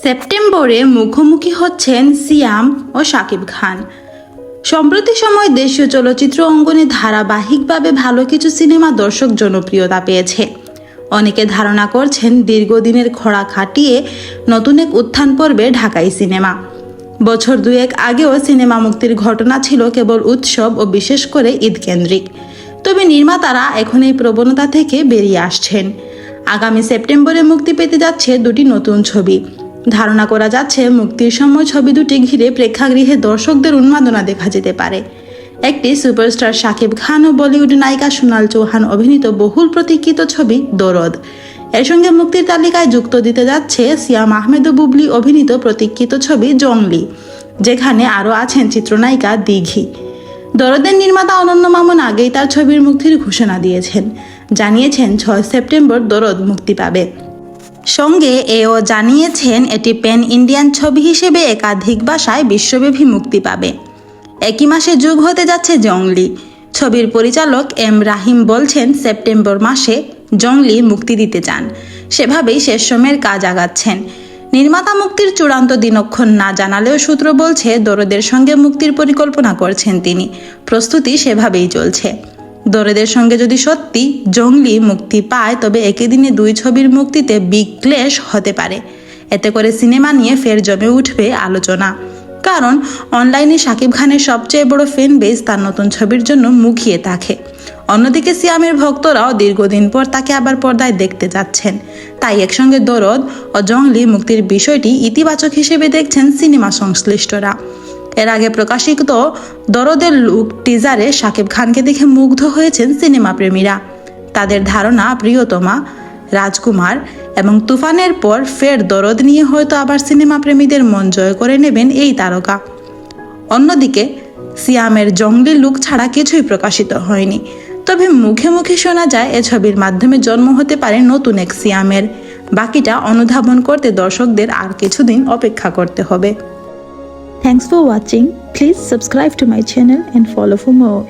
সেপ্টেম্বরে মুখোমুখি হচ্ছেন সিয়াম ও শাকিব খান। সম্প্রতি সময় দেশীয় চলচ্চিত্র অঙ্গনে ধারাবাহিকভাবে ভালো কিছু সিনেমা দর্শক জনপ্রিয়তা পেয়েছে। অনেকে ধারণা করছেন দীর্ঘদিনের খরা কাটিয়ে নতুন এক উত্থান পর্বে ঢাকাই সিনেমা। বছর দুয়েক আগেও সিনেমা মুক্তির ঘটনা ছিল কেবল উৎসব ও বিশেষ করে ঈদ কেন্দ্রিক। তবে নির্মাতারা এখন এই প্রবণতা থেকে বেরিয়ে আসছেন। আগামী সেপ্টেম্বরে মুক্তি পেতে যাচ্ছে দুটি নতুন ছবি। ধারণা করা যাচ্ছে মুক্তির সময় ছবি দুটি ঘিরে প্রেক্ষাগৃহে দর্শকদের উন্মাদনা দেখা যেতে পারে। একটি সুপারস্টার শাকিব খান ও বলিউড নায়িকা সোনাল চৌহান অভিনীত বহুল প্রতীক্ষিত ছবি দরদ। এর সঙ্গে মুক্তির তালিকায় যুক্ত দিতে যাচ্ছে সিয়াম আহমেদ ও বুবলি অভিনীত প্রতীক্ষিত ছবি জংলি, যেখানে আরও আছেন চিত্রনায়িকা দিঘি। দরদের নির্মাতা অনন্য মামুন আগেই তার ছবির মুক্তির ঘোষণা দিয়েছেন, জানিয়েছেন 6 সেপ্টেম্বর দরদ মুক্তি পাবে। সঙ্গে এও জানিয়েছেন এটি প্যান ইন্ডিয়ান ছবি হিসেবে একাধিক ভাষায় বিশ্বব্যাপী মুক্তি পাবে। একই মাসে যোগ হতে যাচ্ছে জংলি। ছবির পরিচালক এম রাহিম বলছেন সেপ্টেম্বর মাসে জংলি মুক্তি দিতে চান, সেভাবেই শেষ সময়ের কাজ আগাচ্ছেন। নির্মাতা মুক্তির চূড়ান্ত দিনক্ষণ না জানালেও সূত্র বলছে দরদের সঙ্গে মুক্তির পরিকল্পনা করছেন তিনি। প্রস্তুতি সেভাবেই চলছে। দরদের সঙ্গে যদি সত্যি জংলি মুক্তি পায় তবে একই দিনে দুই ছবির মুক্তিতে বিগ ক্ল্যাশ হতে পারে। এতে করে সিনেমা নিয়ে ফের জমে উঠবে আলোচনা, কারণ অনলাইনে শাকিব খানের সবচেয়ে বড় ফ্যান বেস তার নতুন ছবির জন্য মুখিয়ে থাকে। অন্যদিকে সিয়ামের ভক্তরাও দীর্ঘদিন পর তাকে আবার পর্দায় দেখতে যাচ্ছেন। তাই একসঙ্গে দরদ ও জংলি মুক্তির বিষয়টি ইতিবাচক হিসেবে দেখছেন সিনেমা সংশ্লিষ্টরা। এর আগে প্রকাশিত দরদের লুক টিজারে শাকিব খানকে দেখে মুগ্ধ হয়েছেন সিনেমা প্রেমীরা। তাদের ধারণা প্রিয়তমা, রাজকুমার এবং তুফানের পর ফের দরদ নিয়ে হয়তো আবার সিনেমা প্রেমীদের মন জয় করে নেবেন এই তারকা। অন্যদিকে সিয়ামের জংলি লুক ছাড়া কিছুই প্রকাশিত হয়নি। তবে মুখে মুখে শোনা যায় এ ছবির মাধ্যমে জন্ম হতে পারে নতুন এক সিয়ামের। বাকিটা অনুধাবন করতে দর্শকদের আর কিছুদিন অপেক্ষা করতে হবে। Thanks for watching. Please subscribe to my channel and follow for more.